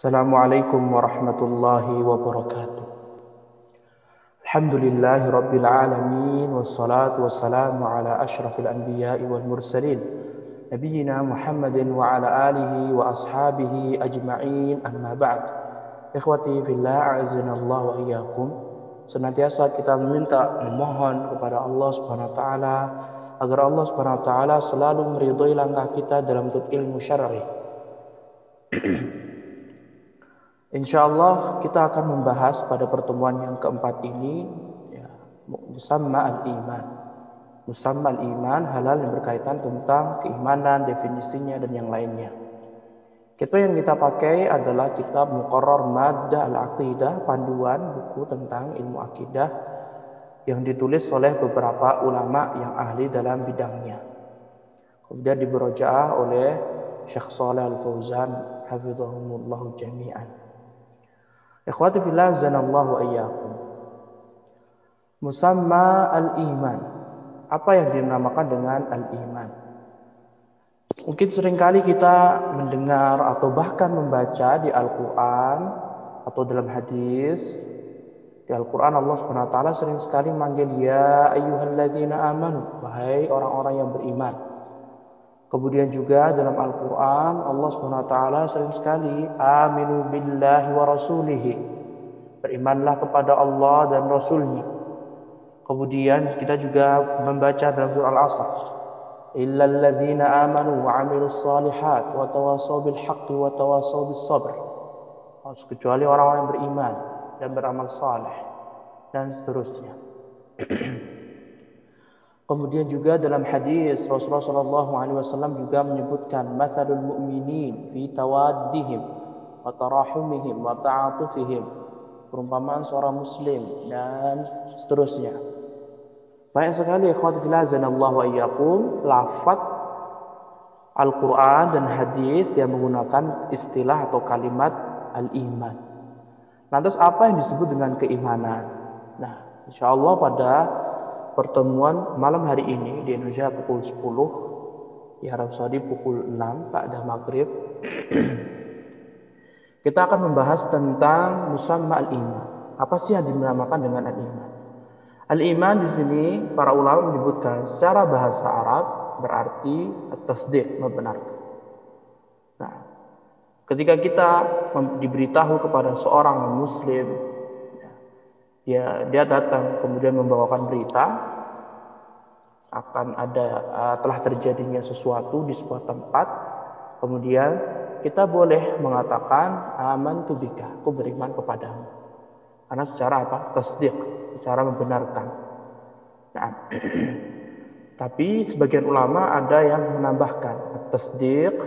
Assalamualaikum warahmatullahi wabarakatuh. Alhamdulillahi rabbil alamin wassalatu wassalamu ala asyrafil anbiya'i wal mursalin nabiyyina Muhammadin wa ala alihi wa ashabihi ajma'in, amma ba'd. Ikhwati fillah, a'azzanallahu wa iyyakum. Senantiasa kita memohon kepada Allah Subhanahu wa taala agar Allah Subhanahu wa taala selalu meridhai langkah kita dalam menuntut ilmu syar'i. Insyaallah kita akan membahas pada pertemuan yang keempat ini musamma al-iman. Musamma al-iman, halal yang berkaitan tentang keimanan, definisinya dan yang lainnya. Yang kita pakai adalah kitab Muqarrar Maddah Al-Aqidah, panduan buku tentang ilmu akidah yang ditulis oleh beberapa ulama yang ahli dalam bidangnya. Kemudian diberojaah oleh Syekh Shalih Al-Fauzan hafizahumullah jami'an. Ikhwati fillah, zanallahu wa iyyakum. Musamma al-iman. Apa yang dinamakan dengan al-iman? Mungkin seringkali kita mendengar atau bahkan membaca di Al-Quran atau dalam hadis. Di Al-Quran Allah Subhanahu wa taala sering sekali manggil ya ayyuhalladzina amanu, wahai orang-orang yang beriman. Kemudian juga dalam Al-Quran Allah SWT sering sekali aminu billahi wa rasulihi, berimanlah kepada Allah dan Rasulnya. Kemudian kita juga membaca dalam surah Al-Asr, illal ladzina amanu wa amilus salihat wa tawasaw bil haqqi wa tawasaw bis sabr, kecuali orang-orang yang beriman dan beramal saleh, dan seterusnya. Kemudian juga dalam hadis Rasulullah SAW juga menyebutkan mathalul mu'minin fi tawaddihim wa tarahumihim wa ta'atufihim, perumpamaan seorang muslim dan seterusnya. Banyak sekali ikhwati fillah zanallahu wa iyyakum lafaz Al-Quran dan hadis yang menggunakan istilah atau kalimat al-iman. Lantas apa yang disebut dengan keimanan? Nah, insyaallah pada pertemuan malam hari ini di Indonesia pukul 10, di Arab Saudi pukul 6 ba'da maghrib, kita akan membahas tentang musamma al-iman. Apa sih yang dinamakan dengan al-iman? Al-iman di sini para ulama menyebutkan secara bahasa Arab berarti at-tasdiq, membenarkan. Nah, ketika kita diberitahu kepada seorang muslim, dia datang kemudian membawakan berita akan ada telah terjadinya sesuatu di sebuah tempat, kemudian kita boleh mengatakan amantu bika, aku beriman kepadamu. Karena secara apa? Tasdiq, secara membenarkan. Nah, tapi sebagian ulama ada yang menambahkan tasdiq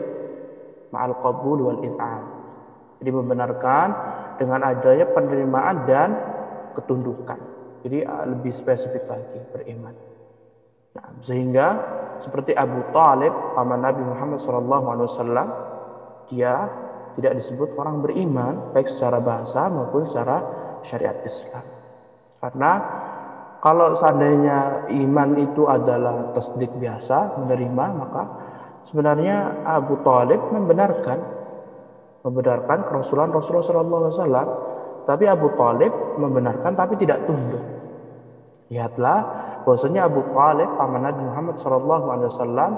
ma'al qabul wal iz'an. Jadi membenarkan dengan adanya penerimaan dan ketundukan. Jadi lebih spesifik lagi beriman. Nah, sehingga seperti Abu Thalib, paman Nabi Muhammad SAW, dia tidak disebut orang beriman baik secara bahasa maupun secara syariat Islam. Karena kalau seandainya iman itu adalah tasdik biasa, menerima, maka sebenarnya Abu Thalib membenarkan kerasulan Rasulullah SAW. Tapi Abu Thalib membenarkan tapi tidak tunduk. Lihatlah bahwasanya Abu Thalib paman Nabi Muhammad SAW,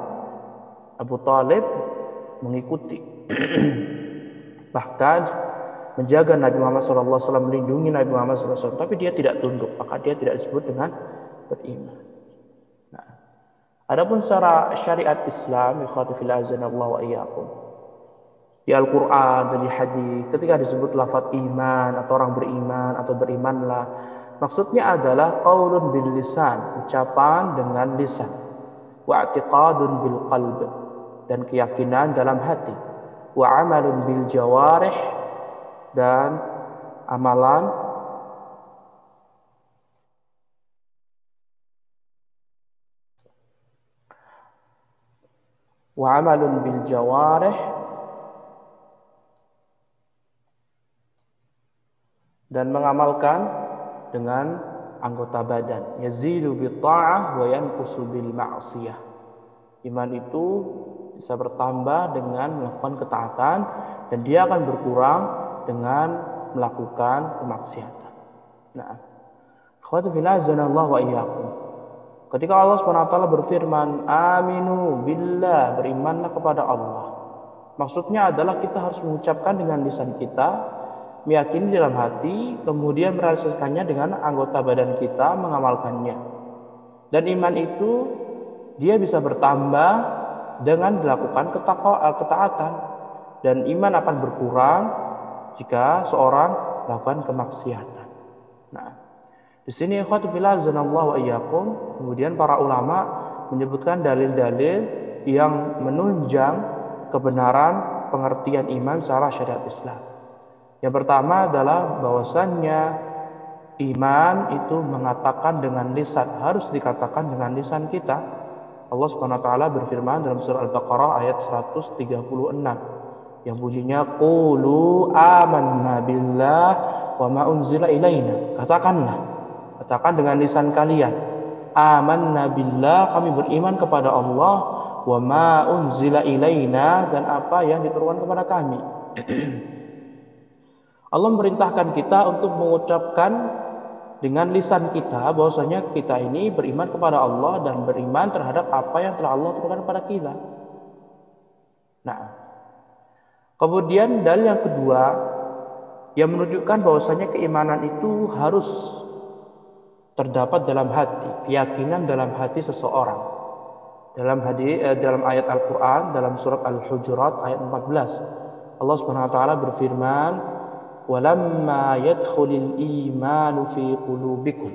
Abu Thalib mengikuti bahkan menjaga Nabi Muhammad SAW, melindungi Nabi Muhammad SAW, tapi dia tidak tunduk, maka dia tidak disebut dengan beriman. Nah, adapun secara syariat Islam, ikhwati fillah azanallahu wa iyyakum, di Al-Quran dan di hadis ketika disebut lafaz iman atau orang beriman atau berimanlah, maksudnya adalah qaulun bil lisan, ucapan dengan lisan, wa i'tiqadun bil qalb, dan keyakinan dalam hati, wa amalun bil jawarih, dan amalan bil jawarih, dan mengamalkan dengan anggota badan. Yazidu bil ta'ah wa yanqusu bil ma'siyah. Iman itu bisa bertambah dengan melakukan ketaatan dan dia akan berkurang dengan melakukan kemaksiatan. Nah, ikhwati fillah azanallahu wa iyyakum. Ketika Allah SWT berfirman, aminu billah, berimanlah kepada Allah. Maksudnya adalah kita harus mengucapkan dengan lisan kita, meyakini dalam hati, kemudian merealisasikannya dengan anggota badan kita, mengamalkannya. Dan iman itu dia bisa bertambah dengan dilakukan ketaatan. Dan iman akan berkurang jika seorang melakukan kemaksiatan. Nah, di sini ikhwatu fillah azanallahu wa iyyakum, kemudian para ulama menyebutkan dalil-dalil yang menunjang kebenaran pengertian iman secara syariat Islam. Yang pertama adalah bahwasannya iman itu mengatakan dengan lisan, harus dikatakan dengan lisan kita. Allah Subhanahu wa taala berfirman dalam surah Al-Baqarah ayat 136 yang bunyinya qulu amanna billah wa ma unzila ilaina. Katakan dengan lisan kalian, amanna billah, kami beriman kepada Allah, wa ma unzila ilaina, dan apa yang diturunkan kepada kami. Allah memerintahkan kita untuk mengucapkan dengan lisan kita bahwasanya kita ini beriman kepada Allah dan beriman terhadap apa yang telah Allah turunkan kepada kita. Nah, kemudian dalil yang kedua yang menunjukkan bahwasanya keimanan itu harus terdapat dalam hati, keyakinan dalam hati seseorang. Dalam ayat Al-Qur'an dalam surat Al-Hujurat ayat 14, Allah Subhanahu wa taala berfirman, "Walamma yadkhulul imanu fi qulubikum."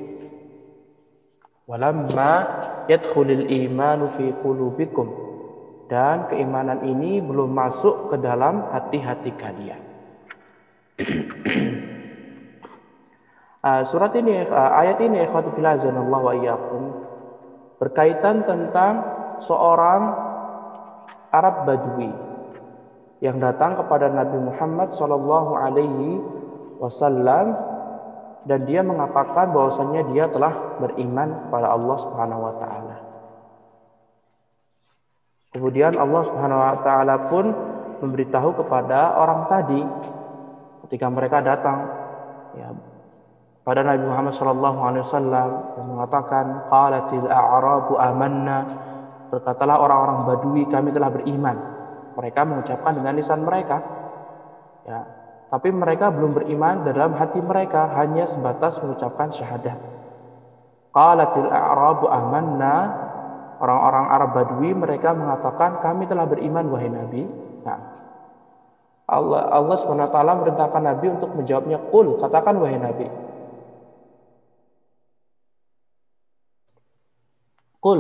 Walamma yadkhulul imanu fi qulubikum. Dan keimanan ini belum masuk ke dalam hati-hati kalian. Ayat ini ikhwatu fillah azanallahu wa iyyakum berkaitan tentang seorang Arab Badui yang datang kepada Nabi Muhammad sallallahu alaihi wasallam dan dia mengatakan bahwasanya dia telah beriman kepada Allah Subhanahu wa taala. Kemudian Allah Subhanahu wa taala pun memberitahu kepada orang tadi ketika mereka datang pada Nabi Muhammad SAW dan mengatakan qalatil a'rabu amanna, berkatalah orang-orang Badui kami telah beriman. Mereka mengucapkan dengan lisan mereka, tapi mereka belum beriman dalam hati mereka, hanya sebatas mengucapkan syahadat. Qalatil a'rabu amanna, orang-orang Arab Badui mereka mengatakan kami telah beriman wahai Nabi. Nah, Allah SWT merintahkan Nabi untuk menjawabnya, qul, katakan wahai Nabi. Qul,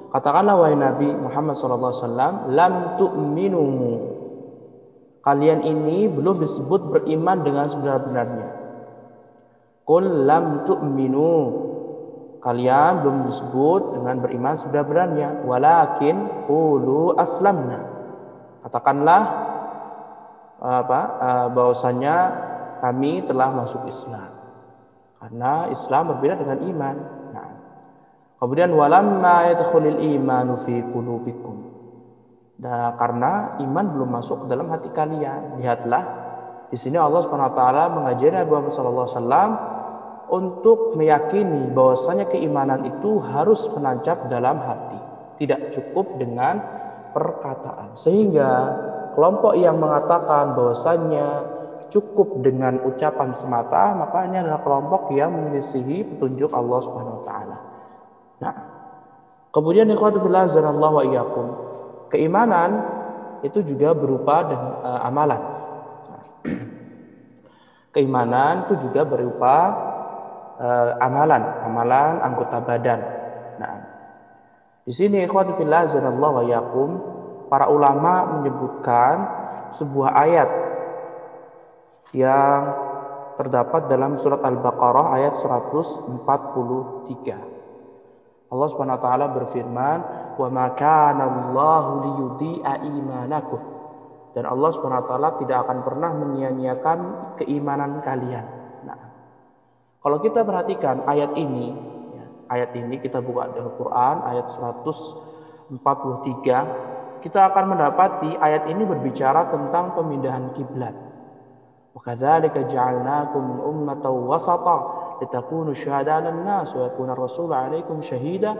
katakanlah wahai Nabi Muhammad SAW, lam tu'minu, kalian ini belum disebut beriman dengan sebenar-benarnya. Qul lam tu'minu, kalian belum disebut dengan beriman sebenar-benarnya. Walakin qulu aslamna, katakanlah bahwasanya kami telah masuk Islam, karena Islam berbeda dengan iman. Nah, kemudian walamma yadkhulul imanu fi qulubikum, nah, karena iman belum masuk ke dalam hati kalian. Lihatlah di sini Allah Subhanahu wa taala mengajari Nabi Muhammad sallallahu alaihi wasallam untuk meyakini bahwasanya keimanan itu harus menancap dalam hati, tidak cukup dengan perkataan. Sehingga kelompok yang mengatakan bahwasanya cukup dengan ucapan semata, maka ini adalah kelompok yang menyelisihi petunjuk Allah Subhanahu wa taala. Nah, kemudian ikhwatu fillah azanallahu wa iyyakum, keimanan itu juga berupa dengan amalan. Keimanan itu juga berupa amalan anggota badan. Nah, di sini ikhwatu fillah azanallahu wa iyyakum, para ulama menyebutkan sebuah ayat yang terdapat dalam surat Al-Baqarah ayat 143. Allah Subhanahu wa taala berfirman, "Wa ma kana Allahu liyudhi'a imanakum." Dan Allah Subhanahu wa taala tidak akan pernah menyia-nyiakan keimanan kalian. Nah, kalau kita perhatikan ayat ini kita buka dalam Quran ayat 143, kita akan mendapati ayat ini berbicara tentang pemindahan kiblat. وَكَذَلِكَ جَعَلْنَاكُمْ أُمَّةً وَسَطًا لِتَكُونُوا شُهَدَاءَ عَلَى النَّاسِ وَيَكُونَ الرَّسُولُ عَلَيْكُمْ شَهِيدًا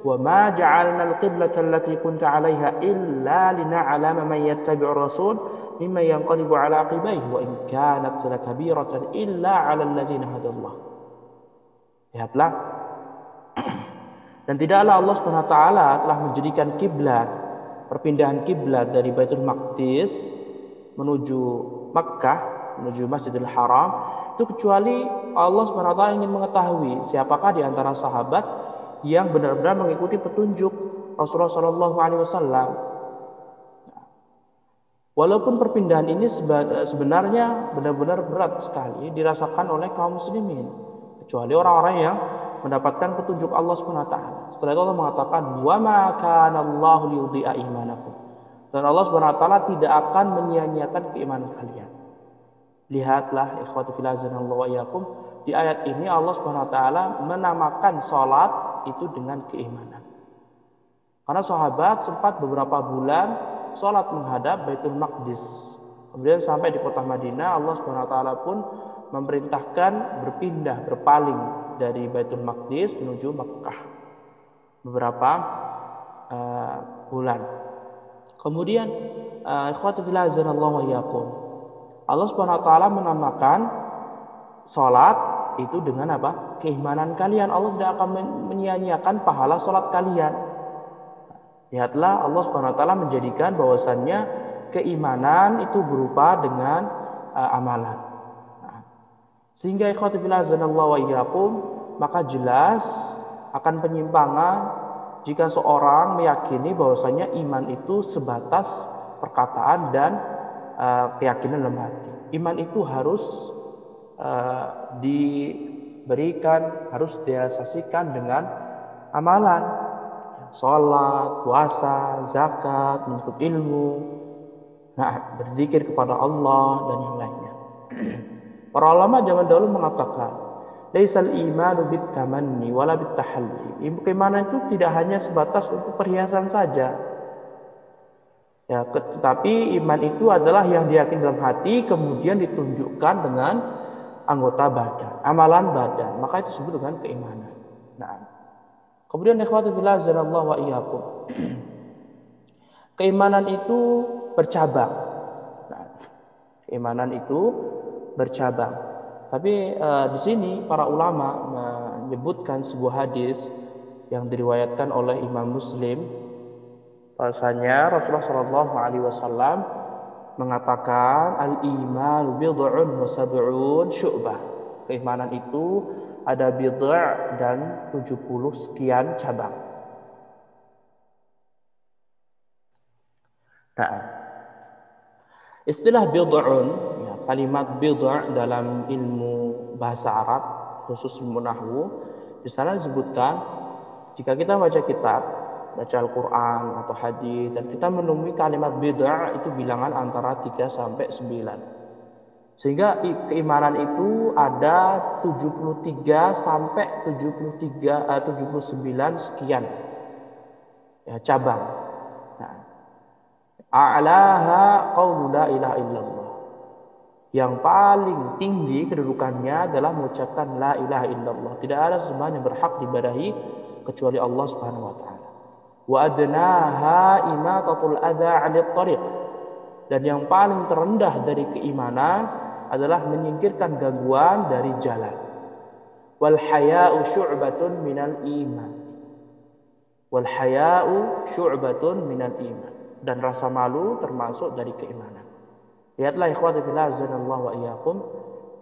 وَمَا جَعَلْنَا الْقِبْلَةَ الَّتِي كُنْتَ عَلَيْهَا إِلَّا لِنَعْلَمَ مَن يَتَّبِعُ الرَّسُولَ مِمَّن يَنقَلِبُ عَلَى عَقِبَيْهِ وَإِن كَانَتْ لَكَبِيرَةً إِلَّا عَلَى الَّذِينَ هَدَى اللَّهُ. Lihatlah, dan tidaklah Allah Subhanahu wa taala telah menjadikan kiblat, perpindahan kiblat dari Baitul Maqdis menuju Makkah, menuju Masjidil Haram, itu kecuali Allah Subhanahu wa taala ingin mengetahui siapakah di antara sahabat yang benar-benar mengikuti petunjuk Rasulullah Shallallahu alaihi wasallam. Walaupun perpindahan ini sebenarnya benar-benar berat sekali dirasakan oleh kaum muslimin, kecuali orang-orang yang mendapatkan petunjuk Allah Subhanahu wa taala. Setelah itu Allah mengatakan, "Wa ma kana Allahu liyudhi'a imanakum." Dan Allah Subhanahu wa taala tidak akan menyia-nyiakan keimanan kalian. Lihatlah ikhwati fillah azanallahu wa iyyakum, di ayat ini Allah Subhanahu wa taala menamakan salat itu dengan keimanan. Karena sahabat sempat beberapa bulan salat menghadap Baitul Maqdis. Kemudian sampai di kota Madinah, Allah Subhanahu wa taala pun memerintahkan berpaling dari Baitul Maqdis menuju Makkah beberapa bulan. Kemudian ikhwati fillah azanallahu wa iyyakum, Allah Subhanahu wa taala menamakan salat itu dengan apa? Keimanan kalian. Allah tidak akan menyia-nyiakan pahala salat kalian. Lihatlah, Allah Subhanahu wa taala menjadikan bahwasannya keimanan itu berupa dengan amalan. Sehingga ikhwati fillah azanallahu wa iyyakum, maka jelas akan penyimpangan jika seorang meyakini bahwasanya iman itu sebatas perkataan dan keyakinan dalam hati. Iman itu harus diberikan, harus diasasikan dengan amalan, sholat, puasa, zakat, menuntut ilmu, berzikir kepada Allah dan yang lainnya. Para ulama zaman dahulu mengatakan, laisal imanu bitamanni wala bitahalli. Keimanan itu tidak hanya sebatas untuk perhiasan saja. Ya, tetapi iman itu adalah yang diyakini dalam hati kemudian ditunjukkan dengan anggota badan, amalan badan. Maka itu disebut dengan keimanan. Nah, kemudian ikhwatu fillah azanallahu wa iyyakum. Keimanan itu bercabang. Nah, keimanan itu bercabang. Tapi di sini para ulama menyebutkan sebuah hadis yang diriwayatkan oleh Imam Muslim, bahwasanya Rasulullah Shallallahu alaihi wasallam mengatakan al-iman bid'un wa sab'un syu'bah. Keimanan itu ada bid'a dan 70 sekian cabang. Nah, istilah bid'un, ya, kalimat bid'a dalam ilmu bahasa Arab, khusus ilmu nahwu, di sana disebutkan jika kita baca kitab, baca Al-Quran atau hadis, dan kita menemui kalimat bid'ah itu bilangan antara 3 sampai 9. Sehingga keimanan itu ada 73 sampai 79 sekian ya, cabang. Nah, a'laha qaulu la ilaha illallah. Yang paling tinggi kedudukannya adalah mengucapkan la ilaha illallah. Tidak ada sembahan yang berhak diibadahi kecuali Allah Subhanahu wa taala. Wa adnaha imatatul adza 'anil thariq. Dan yang paling terendah dari keimanan adalah menyingkirkan gangguan dari jalan. Wal haya'u syu'batun minal iman. Wal haya'u syu'batun minal iman. Dan rasa malu termasuk dari keimanan. Lihatlah ikhwati fillah azanallahu wa iyyakum,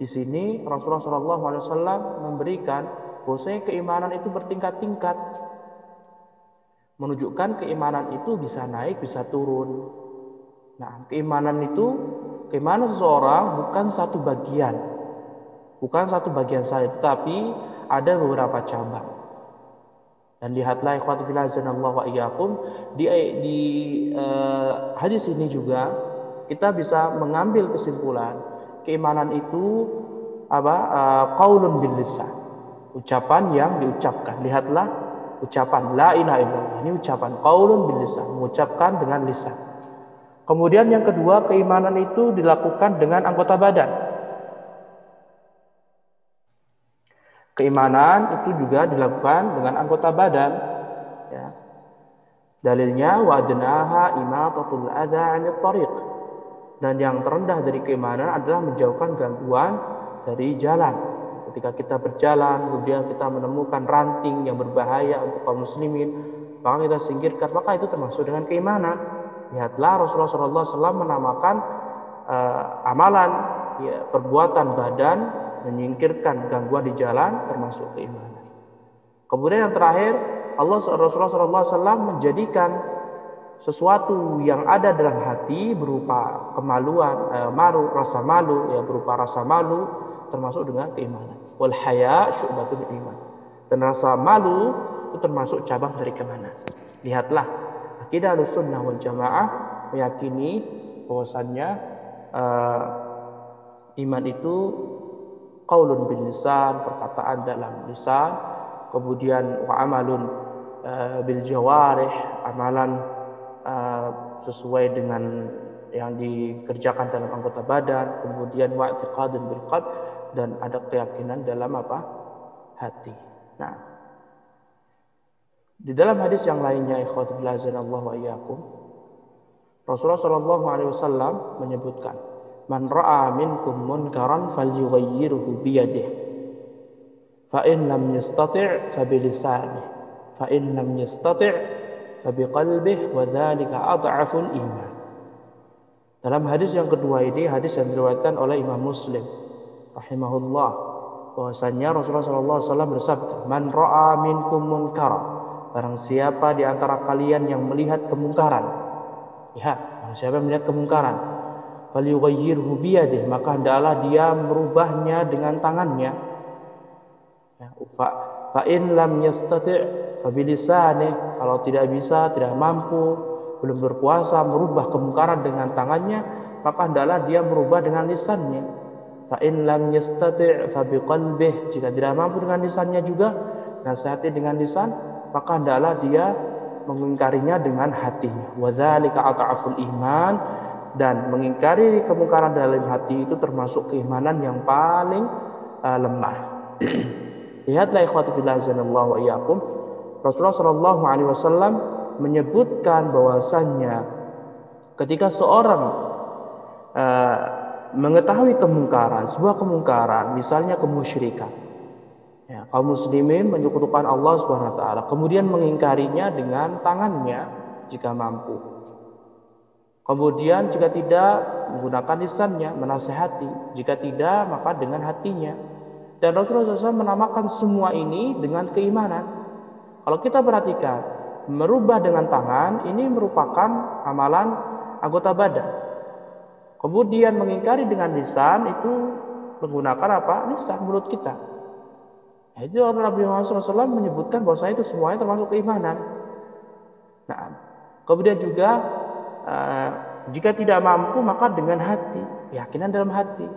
di sini Rasulullah sallallahu alaihi wasallam memberikan bahwasanya keimanan itu bertingkat-tingkat. Menunjukkan keimanan itu bisa naik, bisa turun. Nah, keimanan seseorang bukan satu bagian. Bukan satu bagian saja, tetapi ada beberapa cabang. Dan lihatlah ikhwati fillah azanallahu wa iyyakum, di hadis ini juga kita bisa mengambil kesimpulan keimanan itu qaulun bil lisan, ucapan yang diucapkan. Lihatlah ucapan la ilaha illallah, ini ucapan qaulun bil lisan, mengucapkan dengan lisan. Kemudian yang kedua, keimanan itu dilakukan dengan anggota badan. Keimanan itu juga dilakukan dengan anggota badan. Ya. Dalilnya wa adnaha imatatul adza 'anil thariq. Dan yang terendah dari keimanan adalah menjauhkan gangguan dari jalan. Ketika kita berjalan, kemudian kita menemukan ranting yang berbahaya untuk kaum muslimin, maka kita singkirkan, maka itu termasuk dengan keimanan. Lihatlah Rasulullah SAW menamakan amalan, ya, perbuatan badan menyingkirkan gangguan di jalan termasuk keimanan. Kemudian yang terakhir, Rasulullah SAW menjadikan sesuatu yang ada dalam hati berupa kemaluan, rasa malu, ya, berupa rasa malu termasuk dengan keimanan. Wal haya syu'batun iman. Dan rasa malu itu termasuk cabang dari keimanan. Lihatlah, akidah Ahlussunnah wal Jamaah meyakini bahwasannya iman itu qaulun bil lisan, perkataan dalam lisan, kemudian wa amalun bil jawarih, amalan sesuai dengan yang dikerjakan dalam anggota badan, kemudian wa i'tiqadun bil qalb, dan ada keyakinan dalam apa? Hati. Nah, di dalam hadis yang lainnya, ikhwati fillah azanallahu wa iyyakum, Rasulullah sallallahu alaihi wasallam menyebutkan, man ra'a minkum munkaran falyughayyirhu bi yadihi, fa in lam yastati' fa bi lisanihi, fa in lam yastati' fa bi qalbihi, wa dzalika adhaful iman. Dalam hadis yang kedua ini, hadis yang diriwayatkan oleh Imam Muslim rahimahullah, bahwasanya Rasulullah sallallahu alaihi wasallam bersabda, man ra'a minkum munkara, barang siapa di antara kalian yang melihat kemungkaran, lihat, barang siapa yang melihat kemungkaran, falyughayyirhu biyadihi, maka hendaklah dia merubahnya dengan tangannya. Ya, fa in lam yastati' fa bilisanihi, kalau tidak bisa, tidak mampu, belum berkuasa merubah kemungkaran dengan tangannya, maka hendaklah dia merubah dengan lisannya. Fa in lam yastati' fa biqalbihi, jika tidak mampu dengan lisannya juga, nasihati dengan lisan, maka hendaklah dia mengingkarinya dengan hatinya. Wa dzalika at'aful iman, dan mengingkari kemungkaran dalam hati itu termasuk keimanan yang paling lemah. Lihatlah ikhwati fillah azanallahu wa iyyakum, Rasulullah sallallahu alaihi wasallam menyebutkan bahwasannya ketika seorang mengetahui kemungkaran, sebuah kemungkaran, misalnya kemusyrikan, ya, kaum muslimin menyekutukan Allah Subhanahu wa taala, kemudian mengingkarinya dengan tangannya jika mampu. Kemudian jika tidak, menggunakan lisannya menasihati, jika tidak maka dengan hatinya. Dan Rasulullah SAW menamakan semua ini dengan keimanan. Kalau kita perhatikan, merubah dengan tangan ini merupakan amalan anggota badan. Kemudian mengingkari dengan lisan itu menggunakan apa? Lisan, mulut kita. Nah, itu Nabi Muhammad SAW menyebutkan bahwa itu semuanya termasuk keimanan. Nah, kemudian juga jika tidak mampu maka dengan hati, keyakinan dalam hati.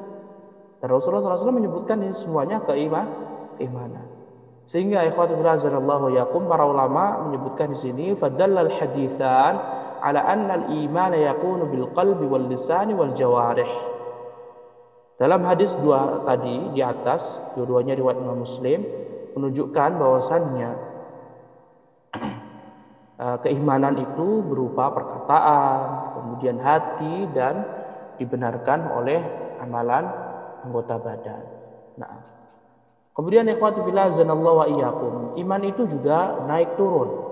Dan Rasulullah SAW menyebutkan ini semuanya keimanan. Sehingga ikhwati fillah azanallahu wa iyyakum, para ulama menyebutkan di sini fadallal haditsan ala anna al-iman yakunu bil qalbi wal lisani wal jawarih. Dalam hadis dua tadi di atas, dua-duanya riwayat Imam Muslim, menunjukkan bahwasannya keimanan itu berupa perkataan, kemudian hati, dan dibenarkan oleh amalan anggota badan. Nah, kemudian ikhwati fillah azanallahu wa iyyakum, iman itu juga naik turun.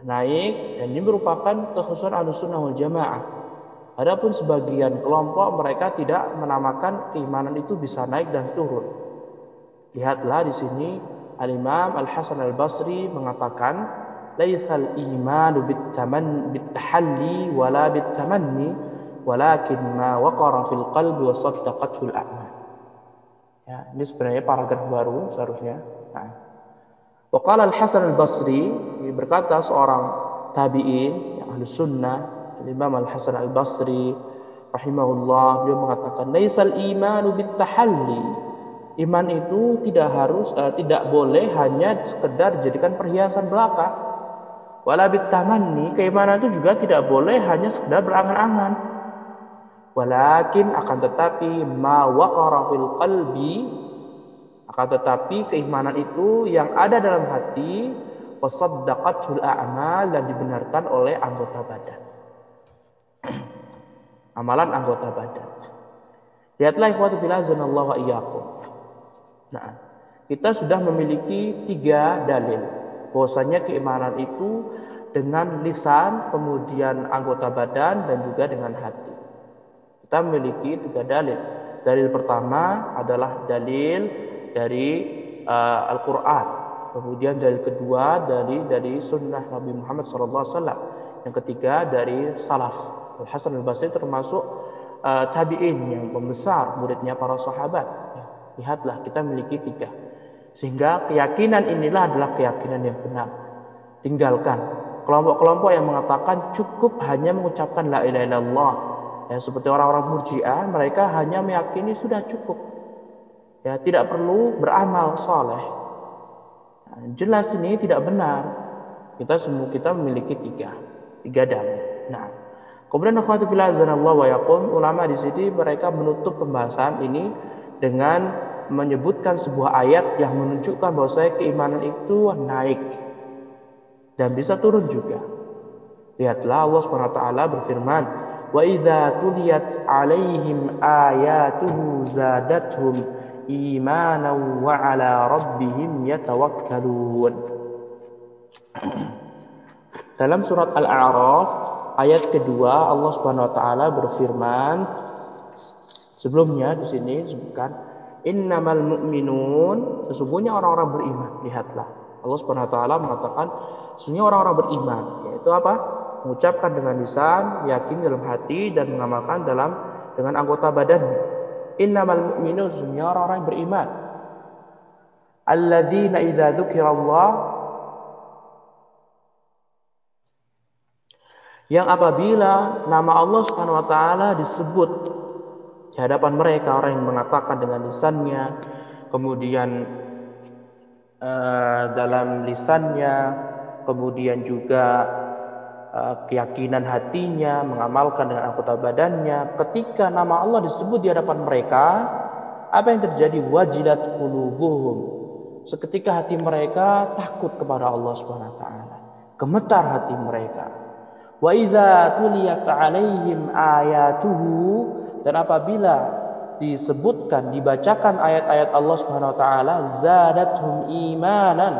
Naik, dan ini merupakan kekhususan Ahlussunnah wal Jamaah. Adapun sebagian kelompok mereka tidak menamakan keimanan itu bisa naik dan turun. Lihatlah di sini Al-Imam Al-Hasan Al-Basri mengatakan, laisal imanu bitahalli wala bitamanni walakin ma waqara fil qalbi wa saddaqatul a'mal. Ya, ini sebenarnya paragraf baru seharusnya. Nah, wa qala Al-Hasan Al-Basri, berkata seorang tabi'in yang ahli sunnah, Imam Al-Hasan Al-Basri rahimahullah, beliau mengatakan laisal imanu bitahalli, iman itu tidak boleh hanya sekedar dijadikan perhiasan belaka. Wala bitamanni, keimanan itu juga tidak boleh hanya sekedar berangan-angan. Walakin, akan tetapi, ma waqara fil qalbi, Akan tetapi keimanan itu yang ada dalam hati, wasaddaqatul a'mal, dan dibenarkan oleh anggota badan. Amalan anggota badan. Lihatlah ikhwati fillah azanallahu wa iyyakum. Nah, kita sudah memiliki 3 dalil bahwasanya keimanan itu dengan lisan, kemudian anggota badan, dan juga dengan hati. Kita memiliki 3 dalil. Dalil pertama adalah dalil dari Al-Quran. Kemudian dalil kedua dari sunnah Nabi Muhammad SAW. Yang ketiga dari salaf. Al-Hasan al-Basri termasuk tabi'in yang membesar muridnya para sahabat. Ya, lihatlah, kita memiliki 3. Sehingga keyakinan inilah adalah keyakinan yang benar. Tinggalkan kelompok-kelompok yang mengatakan cukup hanya mengucapkan la ilaha illallah. Ya, seperti orang-orang Murji'ah, mereka hanya meyakini sudah cukup. Ya, tidak perlu beramal soleh. Nah, jelas ini tidak benar. Kita memiliki 3 dalil. Nah, kemudian akhwati fillah azanallahu wa yaqum, ulama di sini mereka menutup pembahasan ini dengan menyebutkan sebuah ayat yang menunjukkan bahwa keimanan itu naik dan bisa turun juga. Lihatlah, Allah SWT berfirman, wa idza tuliyat alaihim ayatuhu zadatuhum imanan wa ala rabbihim yatawakkalun. Dalam surat Al-A'raf ayat kedua, Allah Subhanahu wa taala berfirman, sebelumnya di sini disebutkan innamal mu'minun, sesungguhnya orang-orang beriman. Lihatlah, Allah Subhanahu wa taala mengatakan sesungguhnya orang-orang beriman, yaitu apa? Mengucapkan dengan lisan, yakin dalam hati, dan mengamalkan dengan anggota badannya. Innamal mu'minun, sesungguhnya orang-orang yang beriman. Allazina idza dzukirallah, yang apabila nama Allah Subhanahu wa taala disebut di hadapan mereka, orang yang mengatakan dengan lisannya, kemudian dalam lisannya, kemudian juga keyakinan hatinya, mengamalkan dengan anggota badannya. Ketika nama Allah disebut di hadapan mereka, apa yang terjadi? Wajilat qulubuhum, seketika hati mereka takut kepada Allah Subhanahu wa taala, gemetar hati mereka. Wa idza tuliyat alaihim ayatuhu, dan apabila disebutkan, dibacakan ayat-ayat Allah Subhanahu wa taala, zadatuhum imanan,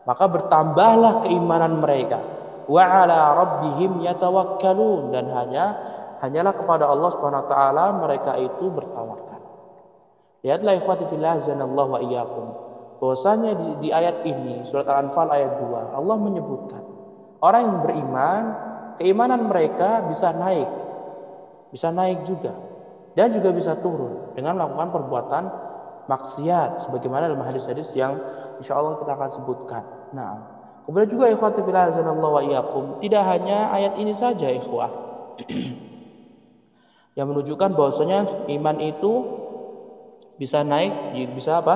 maka bertambahlah keimanan mereka. Wa ala rabbihim yatawakkalun, dan hanyalah kepada Allah Subhanahu wa taala mereka itu bertawakal. Lihatlah ikhwati fillah azanallahu wa iyyakum, bahwasanya di ayat ini, surat Al-Anfal ayat 2, Allah menyebutkan orang yang beriman, keimanan mereka bisa naik juga, dan juga bisa turun dengan melakukan perbuatan maksiat, sebagaimana dalam hadis-hadis yang insyaallah kita akan sebutkan. Nah, kemudian juga ikhwati fillah azanallahu wa iyyakum, tidak hanya ayat ini saja ikhwah yang menunjukkan bahwasanya iman itu bisa naik, bisa apa?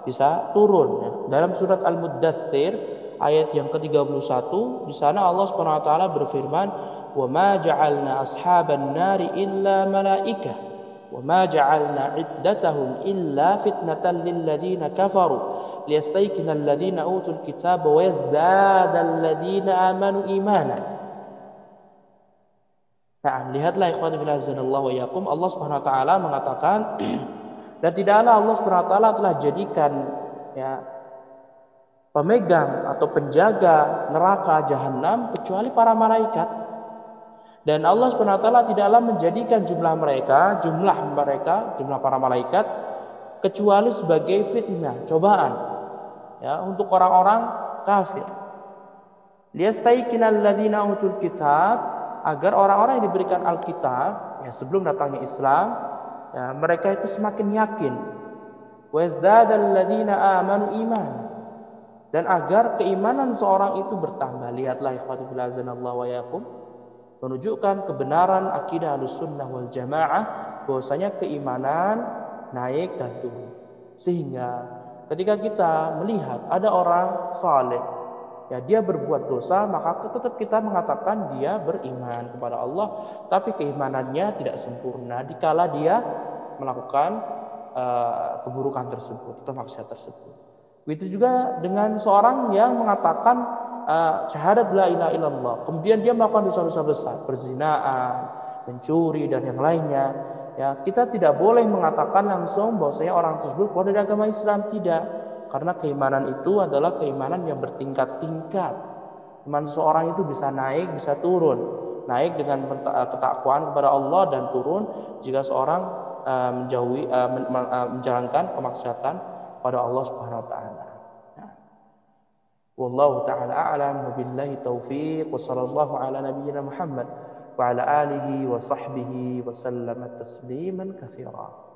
Bisa turun. Ya. Dalam surat Al-Muddatsir ayat yang ke-31, di sana Allah Subhanahu wa taala berfirman, "Wa ma ja'alna ashaban nari illa malaikah, wa ma ja'alna iddatahum illa fitnatan lil ladzina kafaru liyastayqina alladzina utul kitaba wa yazdada alladzina amanu imanan." Nah, lihatlah ikhwati fillah azanallahu wa iyyakum, Allah Subhanahu wa taala mengatakan dan tidaklah Allah Subhanahu wa taala telah jadikan ya pemegang atau penjaga neraka jahanam kecuali para malaikat. Dan Allah Subhanahu wa taala tidaklah menjadikan jumlah para malaikat kecuali sebagai fitnah, cobaan ya untuk orang-orang kafir. Liyastaiqinal ladzina utul kitab, agar orang-orang yang diberikan Alkitab ya sebelum datangnya Islam, ya, mereka itu semakin yakin. Wa yazdadal ladzina amanu iman, dan agar keimanan seorang itu bertambah. Lihatlah ikhwati fillah azanallahu wa iyyakum, menunjukkan kebenaran akidah Ahlussunnah wal Jamaah bahwasanya keimanan naik dan turun. Sehingga ketika kita melihat ada orang saleh, ya dia berbuat dosa, maka tetap kita mengatakan dia beriman kepada Allah, tapi keimanannya tidak sempurna dikala dia melakukan keburukan tersebut atau maksiat tersebut. Begitu juga dengan seorang yang mengatakan syahadat la ilaha illallah, kemudian dia melakukan dosa-dosa besar, perzinaan, mencuri dan yang lainnya. Ya, kita tidak boleh mengatakan langsung bahwasanya orang tersebut keluar dari agama Islam, tidak. Karena keimanan itu adalah keimanan yang bertingkat-tingkat. Iman seseorang itu bisa naik, bisa turun. Naik dengan ketakwaan kepada Allah dan turun jika seorang menjalankan kemaksiatan pada Allah Subhanahu wa taala. Wallahu taala a'lam, wabillahi taufiq, wa sallallahu ala nabiyyina Muhammad wa ala alihi wa sahbihi wa sallama tasliman katsira.